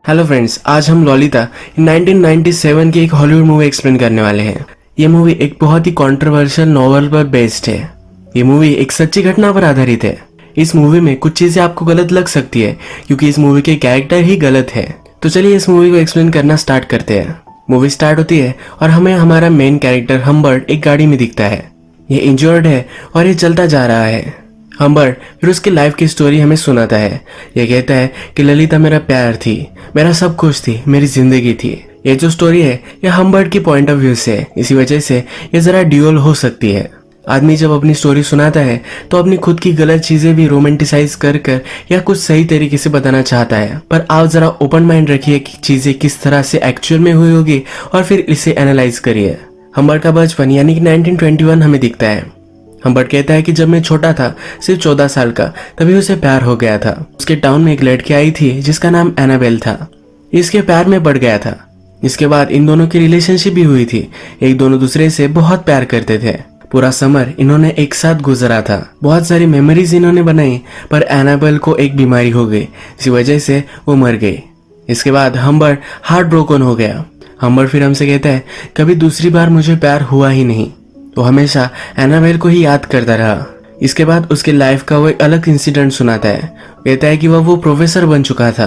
Hello friends, आज हम ललिता 1997 की एक हॉलीवुड मूवी एक्सप्लेन करने वाले हैं। ये मूवी एक बहुत ही कंट्रोवर्शियल नॉवल पर बेस्ड है। ये मूवी एक सच्ची घटना पर आधारित है। इस मूवी में कुछ चीजें आपको गलत लग सकती है क्योंकि इस मूवी के कैरेक्टर ही गलत है। तो चलिए इस मूवी को एक्सप्लेन करना स्टार्ट करते हैं। मूवी स्टार्ट होती है और हमें हमारा मेन कैरेक्टर हम्बर्ट एक गाड़ी में दिखता है। ये इंजर्ड है और ये चलता जा रहा है। हम्बर्ट फिर उसकी लाइफ की स्टोरी हमें सुनाता है। ये कहता है कि ललिता मेरा प्यार थी, मेरा सब कुछ थी, मेरी जिंदगी थी। ये जो स्टोरी है ये हम्बर्ट की पॉइंट ऑफ व्यू से है, इसी वजह से ये जरा ड्यूअल हो सकती है। आदमी जब अपनी स्टोरी सुनाता है तो अपनी खुद की गलत चीजें भी रोमांटिसाइज कर या कुछ सही तरीके से बताना चाहता है। पर आप जरा ओपन माइंड रखिए कि चीजें किस तरह से एक्चुअल में हुई होगी और फिर इसे एनालाइज करिए। हम्बर्ट का बचपन यानी कि 1921 हमें दिखता है। हम्बर्ट कहता है कि जब मैं छोटा था, सिर्फ 14 साल का, तभी उसे प्यार हो गया था। उसके टाउन में एक लड़की आई थी जिसका नाम एनाबेल था। इसके प्यार में पड़ गया था। इसके बाद इन दोनों की रिलेशनशिप भी हुई थी। एक दोनों दूसरे से बहुत प्यार करते थे। पूरा समर इन्होंने एक साथ गुजरा था। बहुत सारी मेमोरीज इन्होंने बनाई, पर एनाबेल को एक बीमारी हो गई, इसी वजह से वो मर गई। इसके बाद हम्बर्ट हार्ट ब्रोकन हो गया। हम्बर्ट फिर हमसे कहता है कभी दूसरी बार मुझे प्यार हुआ ही नहीं। तो हमेशा एनाबेल को ही याद करता रहा। इसके बाद उसके लाइफ का वो एक अलग इंसिडेंट सुनाता है। कहता है कि वो प्रोफेसर बन चुका था।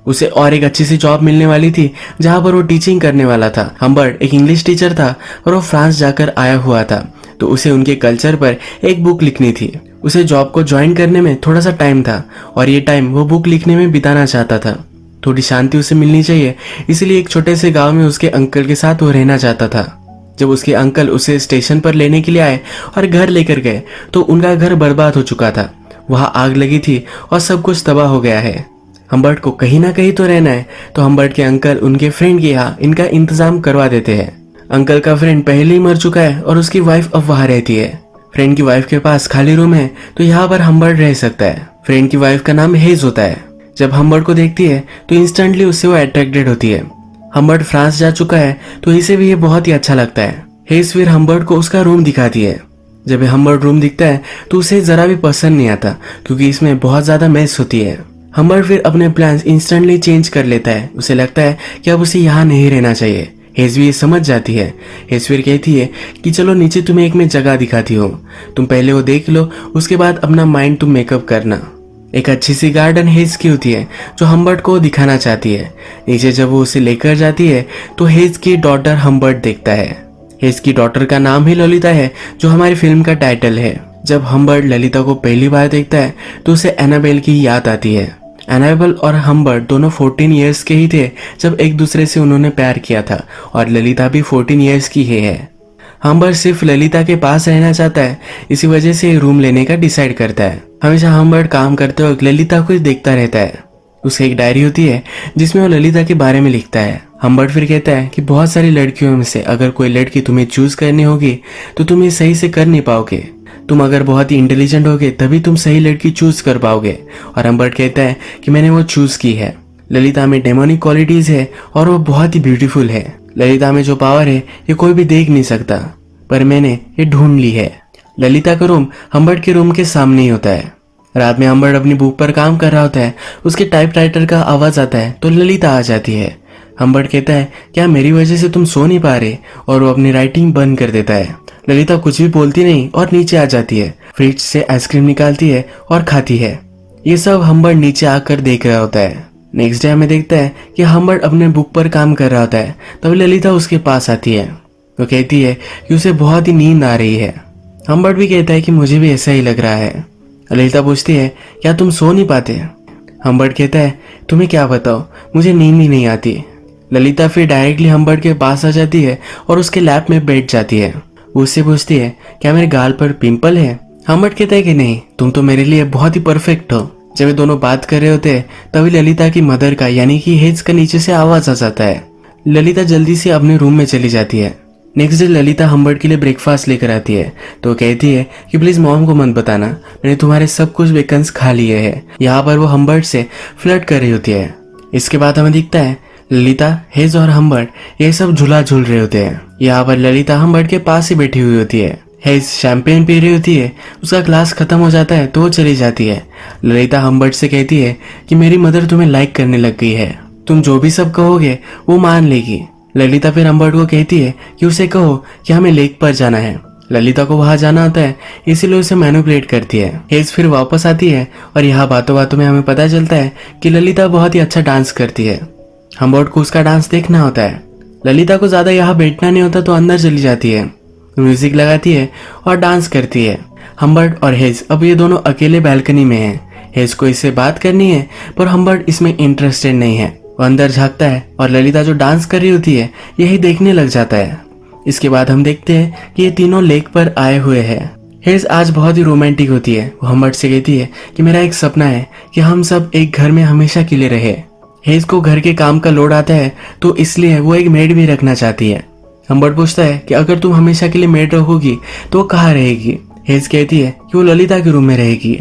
उसे और एक अच्छी सी जॉब मिलने वाली थी जहां पर वो टीचिंग करने वाला था। हम्बर्ट एक इंग्लिश टीचर था और वो फ्रांस जाकर आया हुआ था, तो उसे उनके कल्चर पर एक बुक लिखनी थी। उसे जॉब को ज्वाइन करने में थोड़ा सा टाइम था और ये टाइम वो बुक लिखने में बिताना चाहता था। थोड़ी शांति उसे मिलनी चाहिए, इसलिए एक छोटे से गाँव में उसके अंकल के साथ वो रहना चाहता था। जब उसके अंकल उसे स्टेशन पर लेने के लिए आए और घर लेकर गए तो उनका घर बर्बाद हो चुका था। वहां आग लगी थी और सब कुछ तबाह हो गया है। हम्बर्ट को कहीं ना कहीं तो रहना है, तो हम्बर्ट के अंकल उनके फ्रेंड के यहाँ इनका इंतजाम करवा देते हैं। अंकल का फ्रेंड पहले ही मर चुका है और उसकी वाइफ अब वहां रहती है। फ्रेंड की वाइफ के पास खाली रूम है, तो यहाँ पर हम्बर्ट रह सकता है। फ्रेंड की वाइफ का नाम हेज होता है। जब हम्बर्ट को देखती है तो इंस्टेंटली उससे वो अट्रैक्टेड होती है। हम्बर्ट फ्रांस जा चुका है तो इसे भी ये बहुत ही अच्छा लगता है। हेज फिर हम्बर्ट को उसका रूम दिखाती है। जब हम्बर्ट रूम दिखता है तो उसे जरा भी पसंद नहीं आता क्योंकि इसमें बहुत ज्यादा मैस होती है। हम्बर्ट फिर अपने प्लान्स इंस्टेंटली चेंज कर लेता है। उसे लगता है कि अब उसे यहाँ नहीं रहना चाहिए। हेज भी ये समझ जाती है। हेज फिर कहती है कि चलो नीचे तुम्हें एक मैं जगह दिखाती हूँ, तुम पहले वो देख लो, उसके बाद अपना माइंड तुम मेकअप करना। एक अच्छी सी गार्डन हेज की होती है जो हम्बर्ट को दिखाना चाहती है। नीचे जब वो उसे लेकर जाती है तो हेज की डॉटर हम्बर्ट देखता है। हेज की डॉटर का नाम ही ललिता है, जो हमारी फिल्म का टाइटल है। जब हम्बर्ट ललिता को पहली बार देखता है तो उसे एनाबेल की याद आती है। एनाबेल और हम्बर्ट दोनों 14 इयर्स के ही थे जब एक दूसरे से उन्होंने प्यार किया था और ललिता भी 14 इयर्स की है। हम्बर्ट सिर्फ ललिता के पास रहना चाहता है, इसी वजह से रूम लेने का डिसाइड करता है। हमेशा हम्बर्ट काम करते वक्त ललिता को देखता रहता है। उसकी एक डायरी होती है जिसमें वो ललिता के बारे में लिखता है। हम्बर्ट फिर कहता है कि बहुत सारी लड़कियों में से अगर कोई लड़की तुम्हें चूज करनी होगी तो तुम ये सही से कर नहीं पाओगे। तुम अगर बहुत ही इंटेलिजेंट होगे तभी तुम सही लड़की चूज कर पाओगे। और हम्बर्ट कहता है कि मैंने वो चूज की है। ललिता में डेमोनिक क्वालिटीज है और वो बहुत ही ब्यूटीफुल है। ललिता में जो पावर है ये कोई भी देख नहीं सकता, पर मैंने ये ढूंढ ली है। ललिता का रूम हम्बर्ट के रूम के सामने ही होता है। रात में हम्बर्ट अपनी बुक पर काम कर रहा होता है। उसके टाइपराइटर का आवाज आता है तो ललिता आ जाती है। हम्बर्ट कहता है क्या मेरी वजह से तुम सो नहीं पा रहे, और वो अपनी राइटिंग बंद कर देता है। ललिता कुछ भी बोलती नहीं और नीचे आ जाती है। फ्रिज से आइसक्रीम निकालती है और खाती है। ये सब हम्बर्ट नीचे आकर देख रहा होता है। नेक्स्ट डे हमें देखता है कि हम्बर्ट अपने बुक पर काम कर रहा होता है, तभी ललिता उसके पास आती है। वो कहती है कि उसे बहुत ही नींद आ रही है। हम्बर्ट भी कहता है कि मुझे भी ऐसा ही लग रहा है। ललिता पूछती है क्या तुम सो नहीं पाते। हम्बर्ट कहता है तुम्हें क्या बताओ, मुझे नींद ही नहीं आती। ललिता फिर डायरेक्टली हम्बर्ट के पास आ जाती है और उसके लैप में बैठ जाती है। वो उससे पूछती है क्या मेरे गाल पर पिंपल है। हम्बर्ट कहता है कि नहीं, तुम तो मेरे लिए बहुत ही परफेक्ट हो। जब ये दोनों बात कर रहे होते हैं तभी ललिता की मदर का यानी कि हेज का नीचे से आवाज आ जाता है। ललिता जल्दी से अपने रूम में चली जाती है। नेक्स्ट डे ललिता हम्बर्ट के लिए ब्रेकफास्ट लेकर आती है तो कहती है कि प्लीज मॉम को मत बताना, मैंने तुम्हारे सब कुछ वेकन्स खा लिए हैं। यहाँ पर वो हम्बर्ट से फ्लर्ट कर रही होती है। इसके बाद हमें दिखता है ललिता, हेज और हम्बर्ट ये सब झूला झूल रहे होते हैं। यहाँ पर ललिता हम्बर्ट के पास ही बैठी हुई होती है। हेज शैंपेन पी रही होती है। उसका ग्लास खत्म हो जाता है तो वो चली जाती है। ललिता हम्बर्ट से कहती है कि मेरी मदर तुम्हें लाइक करने लग गई है। तुम जो भी सब कहोगे वो मान लेगी। ललिता फिर हम्बर्ट को कहती है कि उसे कहो कि हमें लेक पर जाना है। ललिता को वहां जाना होता है, इसीलिए उसे मैनिपुलेट करती है। हेज फिर वापस आती है और यहाँ बातों बातों में हमें पता चलता है कि ललिता बहुत ही अच्छा डांस करती है। हम्बर्ट को उसका डांस देखना होता है। ललिता को ज्यादा यहाँ बैठना नहीं होता तो अंदर चली जाती है, म्यूजिक लगाती है और डांस करती है। हम्बर्ट और हेज अब ये दोनों अकेले बालकनी में हैं। हेज को इससे बात करनी है पर हम्बर्ट इसमें इंटरेस्टेड नहीं है। वो अंदर झांकता है और ललिता जो डांस कर रही होती है यही देखने लग जाता है। इसके बाद हम देखते हैं कि ये तीनों लेक पर आए हुए हैं। हेज आज बहुत ही रोमांटिक होती है। वो हम्बर्ट से कहती है कि मेरा एक सपना है कि हम सब एक घर में हमेशा के लिए रहे। हेज को घर के काम का लोड आता है तो इसलिए वो एक मेड भी रखना चाहती है। हम्बर्ट पूछता है कि अगर तुम हमेशा के लिए मेड रखोगी तो वो कहाँ रहेगी। हेज कहती है कि वो ललिता के रूम में रहेगी।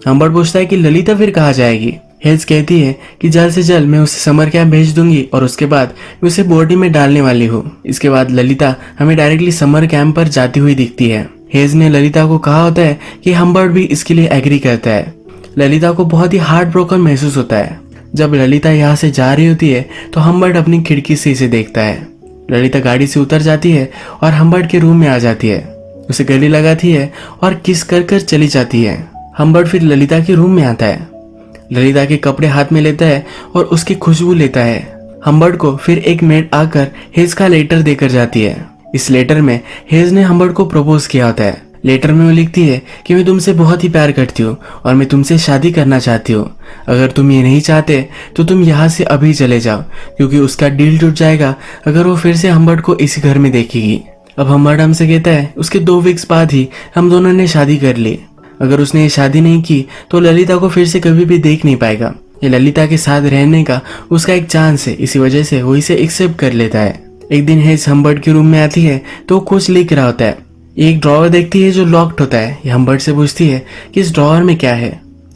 हम्बर्ट पूछता है कि ललिता फिर कहाँ जाएगी। हेज कहती है कि जल्द से जल्द मैं उसे समर कैंप भेज दूंगी और उसके बाद मैं उसे बोर्डिंग में डालने वाली हूँ। इसके बाद ललिता हमें डायरेक्टली समर कैंप पर जाती हुई दिखती है। हेज ने ललिता को कहा होता है कि हम्बर्ट भी इसके लिए एग्री करता है। ललिता को बहुत ही हार्ट ब्रोकन महसूस होता है। जब ललिता यहाँ से जा रही होती है तो हम्बर्ट अपनी खिड़की से इसे देखता है। ललिता गाड़ी से उतर जाती है और हम्बर्ट के रूम में आ जाती है, उसे गले लगाती है और किस कर कर चली जाती है। हम्बर्ट फिर ललिता के रूम में आता है, ललिता के कपड़े हाथ में लेता है और उसकी खुशबू लेता है। हम्बर्ट को फिर एक मेड आकर हेज का लेटर देकर जाती है। इस लेटर में हेज ने हम्बर्ट को प्रपोज किया होता है। लेटर में वो लिखती है कि मैं तुमसे बहुत ही प्यार करती हूँ और मैं तुमसे शादी करना चाहती हूँ। अगर तुम ये नहीं चाहते तो तुम यहाँ से अभी चले जाओ, क्योंकि उसका डील टूट जाएगा अगर वो फिर से हम्बर्ट को इसी घर में देखेगी। अब हम्बर्ट हमसे कहता है उसके 2 वीक्स बाद ही हम दोनों ने शादी कर ली। अगर उसने ये शादी नहीं की तो ललिता को फिर से कभी भी देख नहीं पाएगा। ये ललिता के साथ रहने का उसका एक चांस है, इसी वजह से वो इसे एक्सेप्ट कर लेता है। एक दिन हेज हम्बर्ट के रूम में आती है तो कुछ लिख रहा होता है। एक ड्रॉवर देखती है जो लॉक्ड होता है। ये हम्बर्ट से पूछती है कि इस ड्रॉवर में क्या है।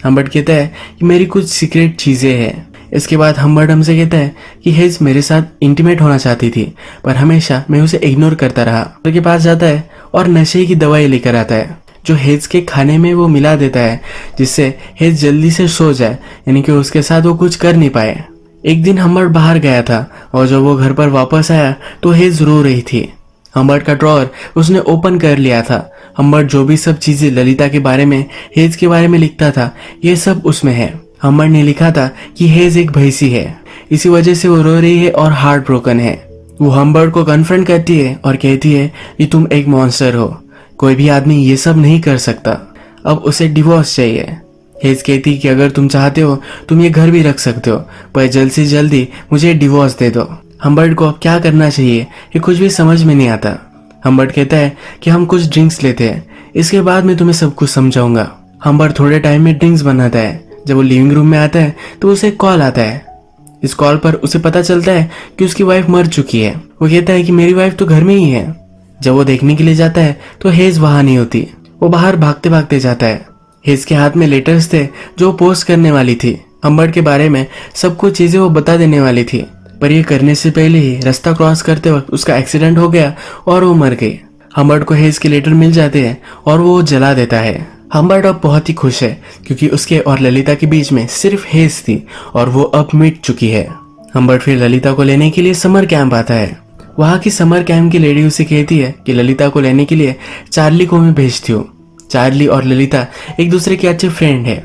हम्बर्ट कहता है कि मेरी कुछ सीक्रेट चीजें हैं। इसके बाद हम्बर्ट हमसे कहता है कि हेज मेरे साथ इंटीमेट होना चाहती थी पर हमेशा मैं उसे इग्नोर करता रहा। डॉक्टर के पास जाता है और नशे की दवाई लेकर आता है जो हेज के खाने में वो मिला देता है, जिससे हेज जल्दी से सो जाए, यानी कि उसके साथ वो कुछ कर नहीं पाए। एक दिन हम्बर्ट बाहर गया था और जब वो घर पर वापस आया तो हेज रो रही थी। हम्बर्ट का ड्रॉअर उसने ओपन कर लिया था। हम्बर्ट जो भी सब चीजें ललिता के बारे में, हेज के बारे में लिखता था, ये सब उसमें है। हम्बर्ट ने लिखा था कि हेज एक भैंसी है, इसी वजह से वो रो रही है और हार्ट ब्रोकन है। वो हम्बर्ट को कन्फ्रंट करती है और कहती है कि तुम एक मॉन्स्टर हो, कोई भी आदमी ये सब नहीं कर सकता, अब उसे डिवोर्स चाहिए। हेज कहती कि अगर तुम चाहते हो तुम ये घर भी रख सकते हो, पर जल्द से जल्दी मुझे डिवोर्स दे दो। हम्बर्ट को अब क्या करना चाहिए ये कुछ भी समझ में नहीं आता। हम्बर्ट कहता है कि हम कुछ ड्रिंक्स लेते हैं, इसके बाद मैं तुम्हें सब कुछ समझाऊंगा। हम्बर्ट थोड़े टाइम में ड्रिंक्स बनाता है। जब वो लिविंग रूम में आता है तो उसे कॉल आता है। इस कॉल पर उसे पता चलता है कि उसकी वाइफ मर चुकी है। वो कहता है कि मेरी वाइफ तो घर में ही है। जब वो देखने के लिए जाता है तो हेज वहां नहीं होती। वो बाहर भागते भागते जाता है। हेज के हाथ में लेटर्स थे जो पोस्ट करने वाली थी। हम्बर्ट के बारे में सब कुछ चीजें वो बता देने वाली थी, पर ये करने से पहले ही रास्ता क्रॉस करते वक्त उसका एक्सीडेंट हो गया और वो मर गई। हम्बर्ट को हेज के लेटर मिल जाते हैं और वो जला देता है। हम्बर्ट अब बहुत ही खुश है क्योंकि उसके और ललिता के बीच में सिर्फ हेज थी और वो अब मिट चुकी है। हम्बर्ट फिर ललिता को लेने के लिए समर कैंप आता है। वहाँ की समर कैंप की लेडी उसे कहती है कि ललिता को लेने के लिए चार्ली को मैं भेजती हूँ। चार्ली और ललिता एक दूसरे के अच्छे फ्रेंड है।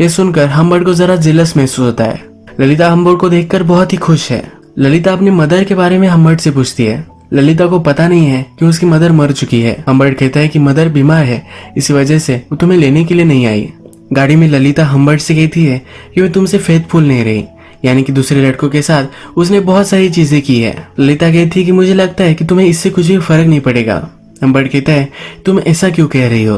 ये सुनकर हम्बर्ट को जरा जेलस महसूस होता है। ललिता हम्बर्ट को देखकर बहुत ही खुश है। ललिता अपनी मदर के बारे में हम्बर्ट से पूछती है। ललिता को पता नहीं है कि उसकी मदर मर चुकी है। हम्बर्ट कहता है कि मदर बीमार है, इसी वजह से वो तुम्हें लेने के लिए नहीं आई। गाड़ी में ललिता हम्बर्ट से कहती है कि मैं तुमसे फेथफुल नहीं रही, यानी कि दूसरे लड़कों के साथ उसने बहुत सारी चीजें की है। ललिता कहती है कि मुझे लगता है कि तुम्हें इससे कुछ भी फर्क नहीं पड़ेगा। हम्बर्ट कहता है तुम ऐसा क्यों कह रही हो।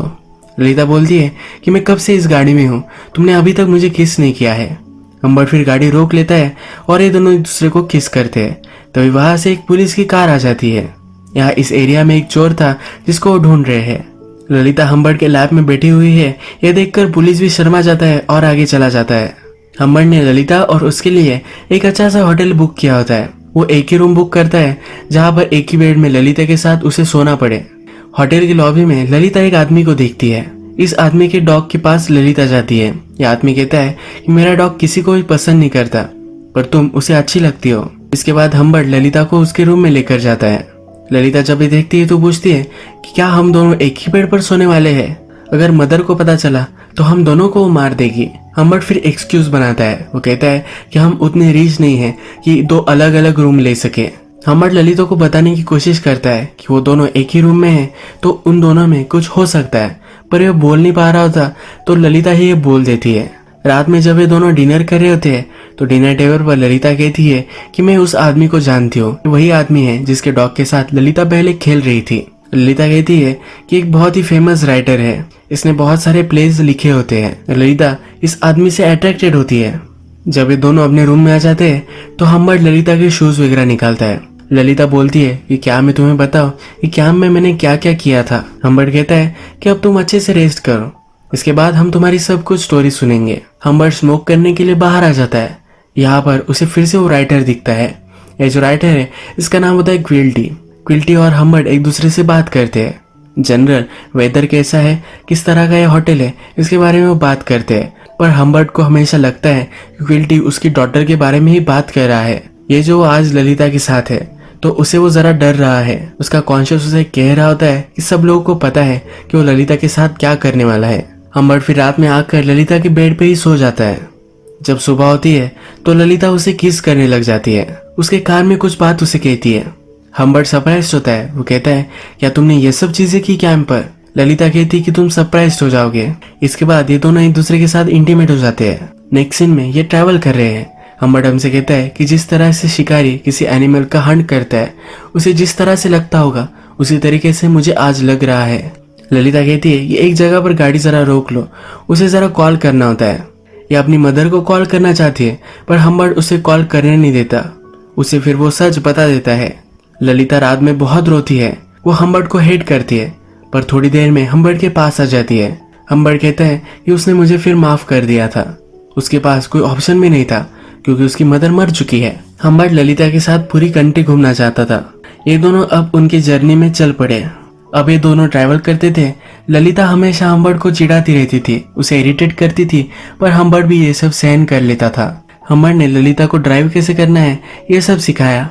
ललिता बोलती है कि मैं कब से इस गाड़ी में हूँ, तुमने अभी तक मुझे किस नहीं किया है। हम्बर्ट फिर गाड़ी रोक लेता है और ये दोनों एक दूसरे को किस करते हैं। तभी वहां से एक पुलिस की कार आ जाती है। यहाँ इस एरिया में एक चोर था जिसको वो ढूंढ रहे हैं। ललिता हम्बर्ट के लैब में बैठी हुई है। यह देखकर पुलिस भी शर्मा जाता है और आगे चला जाता है। हम्बर्ट ने ललिता और उसके लिए एक अच्छा सा होटल बुक किया होता है। वो एक ही रूम बुक करता है जहाँ पर एक ही बेड में ललिता के साथ उसे सोना पड़े। होटल की लॉबी में ललिता एक आदमी को देखती है। इस आदमी के डॉग के पास ललिता जाती है। यह आदमी कहता है कि मेरा डॉग किसी को भी पसंद नहीं करता, पर तुम उसे अच्छी लगती हो। इसके बाद हम्बर्ट ललिता को उसके रूम में लेकर जाता है। ललिता जब भी देखती है तो पूछती है कि क्या हम दोनों एक ही बेड पर सोने वाले हैं? अगर मदर को पता चला तो हम दोनों को वो मार देगी। हम्बर्ट फिर एक्सक्यूज बनाता है। वो कहता है कि हम उतने रीच नहीं हैं कि दो अलग अलग रूम ले सके। हम्बर्ट ललिता को बताने की कोशिश करता है कि वो दोनों एक ही रूम में हैं तो उन दोनों में कुछ हो सकता है, पर ये बोल नहीं पा रहा होता तो ललिता ही ये बोल देती है। रात में जब ये दोनों डिनर कर रहे होते हैं तो डिनर टेबल पर ललिता कहती है कि मैं उस आदमी को जानती हूँ, वही आदमी है जिसके डॉग के साथ ललिता पहले खेल रही थी। ललिता कहती है कि एक बहुत ही फेमस राइटर है, इसने बहुत सारे प्लेज लिखे होते हैं। ललिता इस आदमी से अट्रैक्टेड होती है। जब ये दोनों अपने रूम में आ जाते हैं तो हम्बर्ट ललिता के शूज वगैरह निकालता है। ललिता बोलती है कि क्या मैं तुम्हें बताऊं कि कैंप में मैंने क्या क्या किया था। हम्बर्ट कहता है कि अब तुम अच्छे से रेस्ट करो, इसके बाद हम तुम्हारी सब कुछ स्टोरी सुनेंगे। हम्बर्ट स्मोक करने के लिए बाहर आ जाता है। यहाँ पर उसे फिर से वो राइटर दिखता है। ये जो राइटर है इसका नाम होता है क्विल्टी। क्विल्टी और हम्बर्ट एक दूसरे से बात करते हैं। जनरल वेदर कैसा है, किस तरह का ये होटल है, इसके बारे में वो बात करते हैं। पर हम्बर्ट को हमेशा लगता है कि क्विल्टी उसकी डॉटर के बारे में ही बात कर रहा है। ये जो आज ललिता के साथ है तो उसे वो जरा डर रहा है। उसका कॉन्शियस उसे कह रहा होता है कि सब लोगों को पता है कि वो ललिता के साथ क्या करने वाला है। हम्बर्ट फिर रात में आकर ललिता के बेड पे ही सो जाता है। जब सुबह होती है तो ललिता उसे किस करने लग जाती है। उसके कान में कुछ बात उसे कहती है। हम्बर्ट सरप्राइज होता है। वो कहता है क्या तुमने ये सब चीजें की कैंप पर? ललिता कहती है कि तुम सरप्राइज हो जाओगे। इसके बाद ये दोनों एक दूसरे के साथ इंटीमेट हो जाते हैं। नेक्स्ट सीन में ये ट्रैवल कर रहे हैं। हम्बर्ट हमसे कहता है कि जिस तरह से शिकारी किसी एनिमल का हंट करता है उसे जिस तरह से लगता होगा उसी तरीके से मुझे आज लग रहा है। ललिता कहती है ये एक जगह पर गाड़ी जरा रोक लो, उसे जरा कॉल करना होता है। ये अपनी मदर को कॉल करना चाहती है पर हम्बर्ट उसे कॉल करने नहीं देता। उसे फिर वो सच बता देता है। ललिता रात में बहुत रोती है। वो हम्बर्ट को हेट करती है पर थोड़ी देर में हम्बर्ट के पास आ जाती है। हम्बर्ट कहता है कि उसने मुझे फिर माफ कर दिया था। उसके पास कोई ऑप्शन भी नहीं था क्योंकि उसकी मदर मर चुकी है। हम्बर्ट ललिता के साथ पूरी कंट्री घूमना चाहता था। ये दोनों अब उनकी जर्नी में चल पड़े। अब ये दोनों ट्रैवल करते थे। ललिता हमेशा हम्बर्ट को चिढ़ाती रहती थी, उसे इरिटेट करती थी, पर हम्बर्ट भी ये सब सहन कर लेता था। हम्बर्ट ने ललिता को ड्राइव कैसे करना है ये सब सिखाया।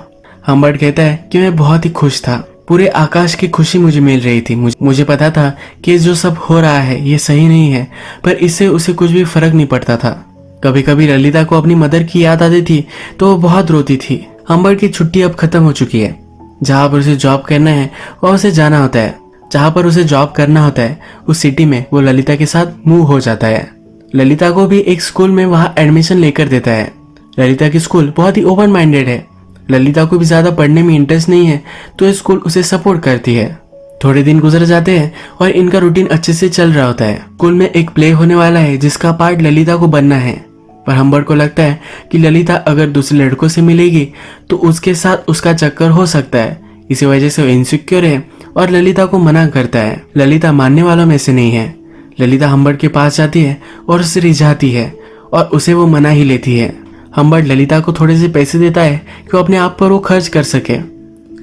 हम्बर्ट कहता है कि मैं बहुत ही खुश था। पूरे आकाश की खुशी मुझे मिल रही थी। मुझे पता था कि जो सब हो रहा है ये सही नहीं है, पर इससे उसे कुछ भी फर्क नहीं पड़ता था। कभी कभी ललिता को अपनी मदर की याद आती थी तो वो बहुत रोती थी। हम्बर्ट की छुट्टी अब खत्म हो चुकी है। जहाँ पर उसे जॉब करना है वह उसे जाना होता है। जहाँ पर उसे जॉब करना होता है उस सिटी में वो ललिता के साथ मूव हो जाता है। ललिता को भी एक स्कूल में वहाँ एडमिशन लेकर देता है। ललिता की स्कूल बहुत ही ओपन माइंडेड है। ललिता को भी ज्यादा पढ़ने में इंटरेस्ट नहीं है तो स्कूल उसे सपोर्ट करती है। थोड़े दिन गुजर जाते हैं और इनका रूटीन अच्छे से चल रहा होता है। स्कूल में एक प्ले होने वाला है जिसका पार्ट ललिता को बनना है, पर हम्बर्ट को लगता है कि ललिता अगर दूसरे लड़कों से मिलेगी तो उसके साथ उसका चक्कर हो सकता है। इसी वजह से वो इनसिक्योर है और ललिता को मना करता है। ललिता मानने वालों में से नहीं है। ललिता हम्बर्ट के पास जाती है और उसे रिझाती है और उसे वो मना ही लेती है। हम्बर्ट ललिता को थोड़े से पैसे देता है कि वो अपने आप पर वो खर्च कर सके।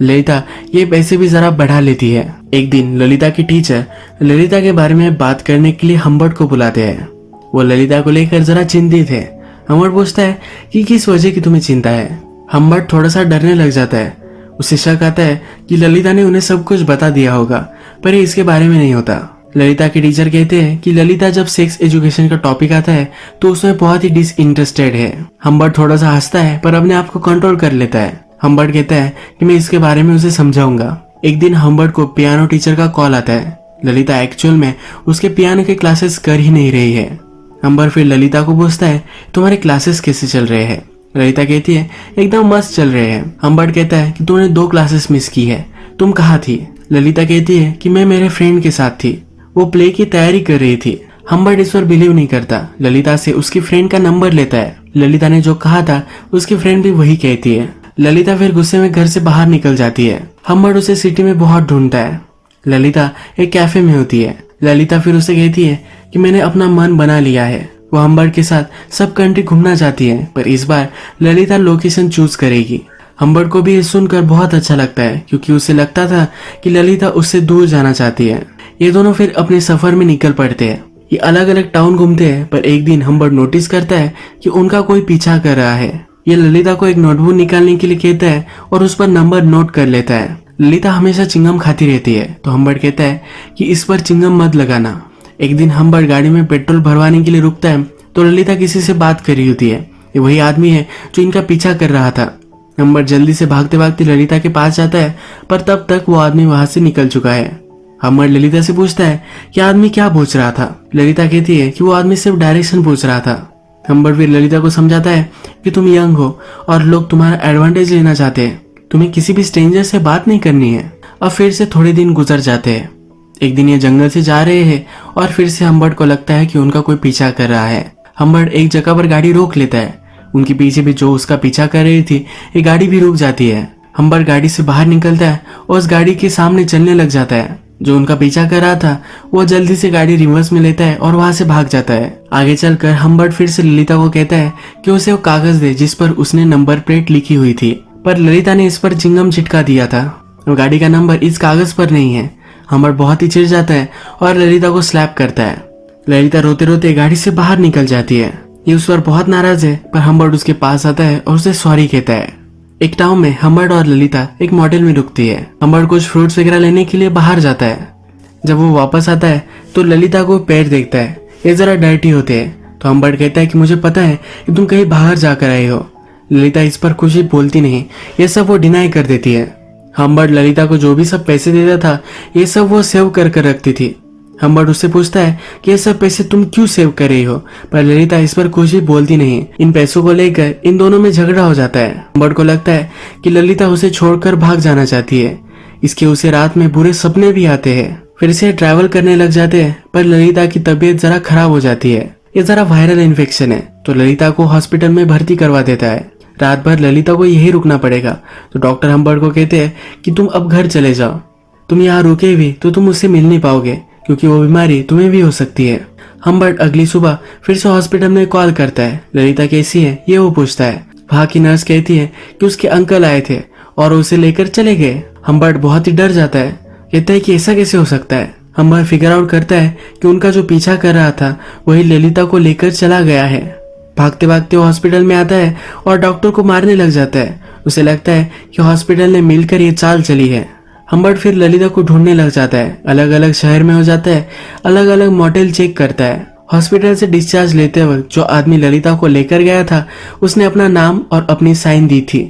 ललिता ये पैसे भी जरा बढ़ा लेती है। एक दिन ललिता की टीचर ललिता के बारे में बात करने के लिए हम्बर्ट को बुलाते हैं। वो ललिता को लेकर जरा चिंतित है। हम्बर्ट पूछता है कि किस वजह की तुम्हें चिंता है। हम्बर्ट थोड़ा सा डरने लग जाता है। उसे शक आता है कि ललिता ने उन्हें सब कुछ बता दिया होगा, पर ये इसके बारे में नहीं होता। ललिता के टीचर कहते हैं कि ललिता जब सेक्स एजुकेशन का टॉपिक आता है तो उसमें बहुत ही डिसइंटरेस्टेड है। हम्बर्ट थोड़ा सा हंसता है पर अपने आप को कंट्रोल कर लेता है। हम्बर्ट कहता है कि मैं इसके बारे में उसे समझाऊंगा। एक दिन हम्बर्ट को पियानो टीचर का कॉल आता है। ललिता एक्चुअल में उसके पियानो के क्लासेस कर ही नहीं रही है। हम्बर्ट फिर ललिता को पूछता है तुम्हारे क्लासेस कैसे चल रहे हैं। ललिता कहती है एकदम मस्त चल रहे हैं। हम्बर्ट कहता है कि तुमने 2 क्लासेस मिस की है, तुम कहाँ थी? ललिता कहती है कि मैं मेरे फ्रेंड के साथ थी, वो प्ले की तैयारी कर रही थी। हम्बर्ट इस पर बिलीव नहीं करता। ललिता से उसकी फ्रेंड का नंबर लेता है। ललिता ने जो कहा था उसकी फ्रेंड भी वही कहती है। ललिता फिर गुस्से में घर से बाहर निकल जाती है। हम्बर्ट उसे सिटी में बहुत ढूंढता है। ललिता एक कैफे में होती है। ललिता फिर उसे कहती है कि मैंने अपना मन बना लिया है। वो हम्बर्ट के साथ सब कंट्री घूमना चाहती है, पर इस बार ललिता लोकेशन चूज करेगी। हम्बर्ट को भी ये सुनकर बहुत अच्छा लगता है क्योंकि उसे लगता था कि ललिता उससे दूर जाना चाहती है। ये दोनों फिर अपने सफर में निकल पड़ते हैं। ये अलग अलग टाउन घूमते हैं, पर एक दिन हम्बर्ट नोटिस करता है कि उनका कोई पीछा कर रहा है। ये ललिता को एक नोटबुक निकालने के लिए कहता है और उस पर नंबर नोट कर लेता है। ललिता हमेशा चिंगम खाती रहती है तो हम्बर्ट कहता है कि इस पर चिंगम मत लगाना। एक दिन हम्बर्ट गाड़ी में पेट्रोल भरवाने के लिए रुकता है तो ललिता किसी से बात कर रही होती है। ये वही आदमी है जो इनका पीछा कर रहा था। हम्बर्ट जल्दी से भागते भागते ललिता के पास जाता है पर तब तक वो आदमी वहां से निकल चुका है। हम्बर्ट ललिता से पूछता है कि आदमी क्या पूछ रहा था। ललिता कहती है कि वो आदमी सिर्फ डायरेक्शन पूछ रहा था। हम्बर्ट फिर ललिता को समझाता है कि तुम यंग हो और लोग तुम्हारा एडवांटेज लेना चाहते हैं, तुम्हें किसी भी स्ट्रेंजर से बात नहीं करनी है। अब फिर से थोड़े दिन गुजर जाते हैं। एक दिन ये जंगल से जा रहे हैं और फिर से हम्बर्ट को लगता है कि उनका कोई पीछा कर रहा है। हम्बर्ट एक जगह पर गाड़ी रोक लेता है। उनके पीछे भी जो उसका पीछा कर रही थी ये गाड़ी भी रुक जाती है। हम्बर्ट गाड़ी से बाहर निकलता है और उस गाड़ी के सामने चलने लग जाता है। जो उनका पीछा कर रहा था वो जल्दी से गाड़ी रिवर्स में लेता है और वहां से भाग जाता है। आगे चलकर हम्बर्ट फिर से ललिता को कहता है कि उसे वो कागज दे जिस पर उसने नंबर प्लेट लिखी हुई थी, पर ललिता ने इस पर चिंगम चिटका दिया था। गाड़ी का नंबर इस कागज पर नहीं है। हम्बर्ट बहुत ही चिढ़ जाता है और ललिता को स्लैप करता है। ललिता रोते रोते गाड़ी से बाहर निकल जाती है। ये उस पर बहुत नाराज है पर हम्बर्ट उसके पास आता है और उसे सॉरी कहता है। एक टाउन में हम्बर्ट और ललिता एक मॉडल में रुकती है। हम्बर्ट कुछ फ्रूट्स वगैरह लेने के लिए बाहर जाता है। जब वो वापस आता है तो ललिता को पैर देखता है, ये जरा डर्टी होते हैं। तो हम्बर्ट कहता है कि मुझे पता है कि तुम कहीं बाहर जाकर आए हो। ललिता इस पर कुछ भी बोलती नहीं, ये सब वो डिनाई कर देती है। हम्बर्ट ललिता को जो भी सब पैसे देता था ये सब वो सेव कर कर रखती थी। हम्बर्ट उससे पूछता है कि ये सब पैसे तुम क्यों सेव कर रही हो, पर ललिता इस पर कुछ भी बोलती नहीं। इन पैसों को लेकर इन दोनों में झगड़ा हो जाता है। हम्बर्ट को लगता है कि ललिता उसे छोड़कर भाग जाना चाहती है। इसके उसे रात में बुरे सपने भी आते हैं। फिर से ट्रैवल करने लग जाते हैं पर ललिता की तबीयत जरा खराब हो जाती है। ये जरा वायरल इन्फेक्शन है तो ललिता को हॉस्पिटल में भर्ती करवा देता है। रात भर ललिता को यही रुकना पड़ेगा तो डॉक्टर हम्बर्ट को कहते हैं कि तुम अब घर चले जाओ। तुम यहाँ रुके भी तो तुम उससे मिल नहीं पाओगे क्योंकि वो बीमारी तुम्हें भी हो सकती है। हम्बर्ट अगली सुबह फिर से हॉस्पिटल में कॉल करता है। ललिता कैसी है ये वो पूछता है। वहाँ की नर्स कहती है कि उसके अंकल आए थे और उसे लेकर चले गए। हम्बर्ट बहुत ही डर जाता है, कहता है कि ऐसा कैसे हो सकता है। हम्बर्ट फिगर आउट करता है कि उनका जो पीछा कर रहा था वही ललिता को लेकर चला गया है। भागते भागते वो हॉस्पिटल में आता है और डॉक्टर को मारने लग जाता है। उसे लगता है कि हॉस्पिटल ने मिलकर ये चाल चली है। हम्बर्ट फिर ललिता को ढूंढने लग जाता है। अलग अलग शहर में हो जाता है, अलग अलग मॉडल चेक करता है। हॉस्पिटल से डिस्चार्ज लेते वक्त जो आदमी ललिता को लेकर गया था उसने अपना नाम और अपनी साइन दी थी।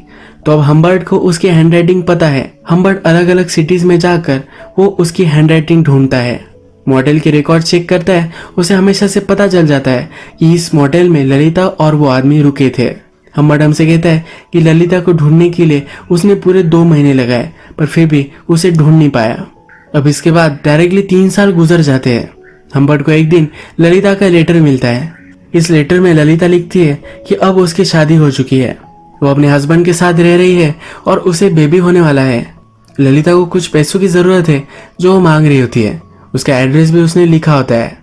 तो अब हम्बर्ट को उसकी हैंडराइटिंग पता है। हम्बर्ट अलग अलग सिटीज में जाकर वो उसकी हैंडराइटिंग ढूंढता है। मॉडल के रिकॉर्ड चेक करता है। उसे हमेशा से पता चल जाता है कि इस मॉडल में ललिता और वो आदमी रुके थे। हम्बर्ट हमसे कहता है कि ललिता को ढूंढने के लिए उसने पूरे 2 महीने लगाए पर फिर भी उसे ढूंढ नहीं पाया। अब इसके बाद डायरेक्टली 3 साल गुजर जाते हैं। हम्बर्ट को एक दिन ललिता का लेटर मिलता है। इस लेटर में ललिता लिखती है कि अब उसकी शादी हो चुकी है, वो अपने हस्बैंड के साथ रह रही है और उसे बेबी होने वाला है। ललिता को कुछ पैसों की जरूरत है जो वो मांग रही होती है। उसका एड्रेस भी उसने लिखा होता है।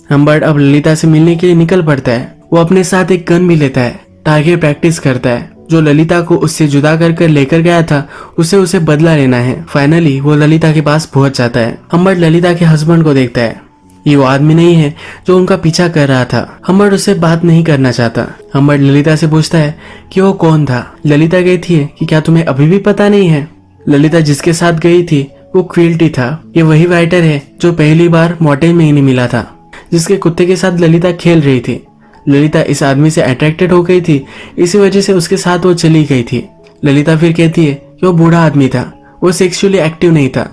हम्बर्ट अब ललिता से मिलने के लिए निकल पड़ता है। वो अपने साथ एक गन भी लेता है। टारगेट प्रैक्टिस करता है। जो ललिता को उससे जुदा कर लेकर गया था उसे बदला लेना है। फाइनली वो ललिता के पास पहुंच जाता है। हम्बर्ट ललिता के हस्बैंड को देखता है। ये वो आदमी नहीं है जो उनका पीछा कर रहा था। हम्बर्ट उससे बात नहीं करना चाहता। हम्बर्ट ललिता से पूछता है कि वो कौन था। ललिता कहती है कि क्या तुम्हें अभी भी पता नहीं है। ललिता जिसके साथ गई थी वो क्विल्टी था। ये वही राइटर है जो पहली बार मॉडल में ही नहीं मिला था, जिसके कुत्ते के साथ ललिता खेल रही थी। ललिता इस आदमी से अट्रैक्टेड हो गई थी, इसी वजह से उसके साथ वो चली गई थी। ललिता फिर कहती है कि वो बूढ़ा आदमी था, वो सेक्सुअली एक्टिव नहीं था,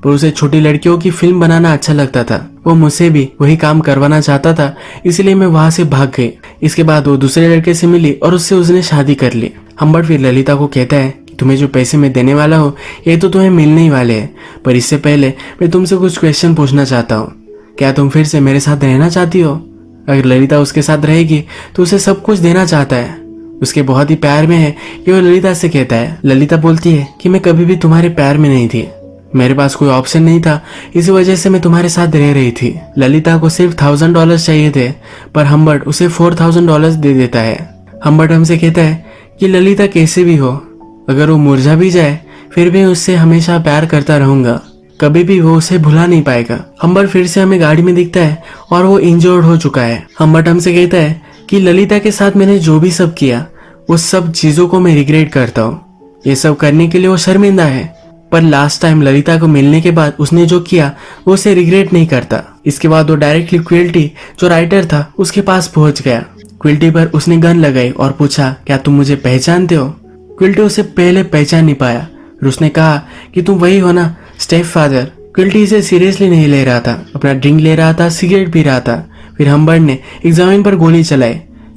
पर उसे छोटी लड़कियों की फिल्म बनाना अच्छा लगता था। वो मुझसे भी वही काम करवाना चाहता था, इसलिए मैं वहां से भाग गई। इसके बाद वो दूसरे लड़के से मिली और उससे उसने शादी कर ली। हम्बर्ट फिर ललिता को कहता है कि तुम्हें जो पैसे मैं देने वाला हूँ ये तो तुम्हें मिलने ही वाले हैं, पर इससे पहले मैं तुमसे कुछ क्वेश्चन पूछना चाहता हूँ। क्या तुम फिर से मेरे साथ रहना चाहती हो? अगर ललिता उसके साथ रहेगी तो उसे सब कुछ देना चाहता है। उसके बहुत ही प्यार में है कि वो ललिता से कहता है। ललिता बोलती है कि मैं कभी भी तुम्हारे प्यार में नहीं थी, मेरे पास कोई ऑप्शन नहीं था, इसी वजह से मैं तुम्हारे साथ रह रही थी। ललिता को सिर्फ $1000 चाहिए थे, पर हम्बर्ट उसे $4000 दे देता है। हम्बर्ट हमसे कहता है कि ललिता कैसे भी हो, अगर वो मुरझा भी जाए फिर भी उससे हमेशा प्यार करता रहूंगा, कभी भी वो उसे भुला नहीं पाएगा। हम्बर्ट फिर से हमें गाड़ी में दिखता है और वो इंजर्ड हो चुका है। हम्बर्ट हमसे कहता है कि ललिता के साथ मैंने जो भी सब किया वो सब चीजों को मैं रिग्रेट करता हूँ। ये सब करने के लिए वो शर्मिंदा है, पर लास्ट टाइम ललिता को मिलने के बाद उसने जो किया वो उसे रिग्रेट नहीं करता। इसके बाद वो डायरेक्टली क्विल्टी जो राइटर था उसके पास पहुंच गया। क्विल्टी पर उसने गन लगाई और पूछा, क्या तुम मुझे पहचानते हो? क्विल्टी उसे पहले पहचान नहीं पाया और उसने कहा कि तुम वही हो ना, स्टेप फादर। क्विल्टी इसे सीरियसली नहीं ले रहा था, अपना ड्रिंक ले रहा था, सिगरेट पी रहा था। फिर हम्बर्ट ने एक जमीन पर गोली चलाई।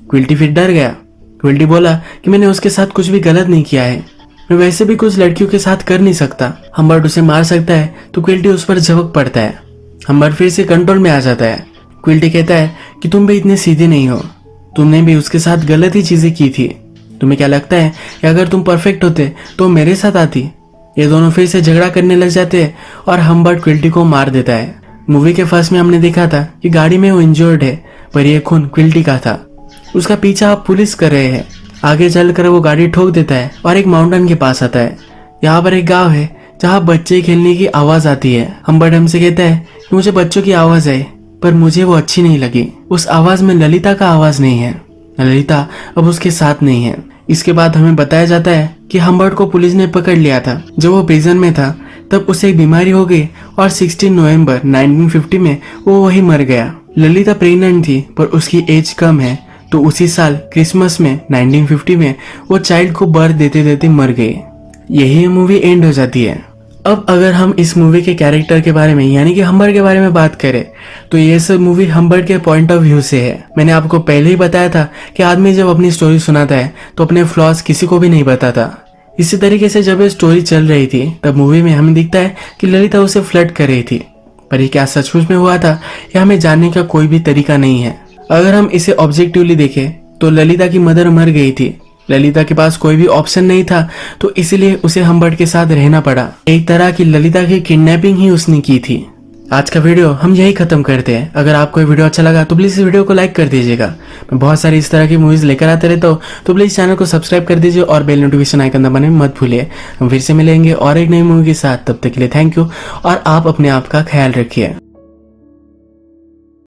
क्विल्टी फिर डर गया। क्विल्टी बोला कि मैंने उसके साथ कुछ भी गलत नहीं किया है, मैं वैसे भी कुछ लड़कियों के साथ कर नहीं सकता। हम्बर्ट उसे मार सकता है तो क्विल्टी उस पर झपक पड़ता है। हम्बर्ट फिर से कंट्रोल में आ जाता है। क्विल्टी कहता है कि तुम भी इतने सीधे नहीं हो, तुमने भी उसके साथ गलत ही चीजें की थी। तुम्हें क्या लगता है कि अगर तुम परफेक्ट होते तो मेरे साथ आती? ये दोनों फिर से झगड़ा करने लग जाते हैं और हम्बर्ट क्विल्टी को मार देता है। मूवी के फर्स्ट में हमने देखा था कि गाड़ी में वो इंजर्ड है, पर यह खून क्विल्टी का था। उसका पीछा अब पुलिस कर रहे हैं। आगे चलकर वो गाड़ी ठोक देता है और एक माउंटेन के पास आता है। यहाँ पर एक गांव है जहाँ बच्चे खेलने की आवाज आती है। हम्बर्ट हमसे कहता है कि मुझे बच्चों की आवाज है, पर मुझे वो अच्छी नहीं लगी। उस आवाज में ललिता का आवाज नहीं है। ललिता अब उसके साथ नहीं है। इसके बाद हमें बताया जाता है कि हम्बर्ट को पुलिस ने पकड़ लिया था। जब वो प्रिजन में था तब उसे एक बीमारी हो गई और 16 नवंबर 1950 में वो वही मर गया। ललिता प्रेग्नेंट थी पर उसकी एज कम है, तो उसी साल क्रिसमस में 1950 में वो चाइल्ड को बर्थ देते देते मर गई। यही मूवी एंड हो जाती है। अब अगर हम इस मूवी के कैरेक्टर के बारे में यानी कि हम्बर्ट के बारे में बात करें तो ये सब मूवी हम्बर्ट के पॉइंट ऑफ व्यू से है। मैंने आपको पहले ही बताया था कि आदमी जब अपनी स्टोरी सुनाता है तो अपने फ्लॉज किसी को भी नहीं बताता। इसी तरीके से जब ये स्टोरी चल रही थी तब मूवी में हमें दिखता है कि ललिता उसे फ्लर्ट कर रही थी, पर ये क्या सचमुच में हुआ था यह हमें जानने का कोई भी तरीका नहीं है। अगर हम इसे ऑब्जेक्टिवली देखें तो ललिता की मदर मर गई थी। ललिता के पास कोई भी ऑप्शन नहीं था, तो इसलिए उसे हम्बर्ट के साथ रहना पड़ा। एक तरह की ललिता की किडनैपिंग ही उसने की थी। आज का वीडियो हम यही खत्म करते हैं। अगर आपको ये वीडियो अच्छा लगा तो प्लीज इस वीडियो को लाइक कर दीजिएगा। मैं बहुत सारी इस तरह की मूवीज लेकर आते रहता हूँ, तो प्लीज चैनल को सब्सक्राइब कर दीजिए और बेल नोटिफिकेशन आइकन दबाने मत भूलिए। हम फिर से मिलेंगे और एक नई मूवी के साथ। तब तक के लिए थैंक यू और आप अपने आप का ख्याल रखिए।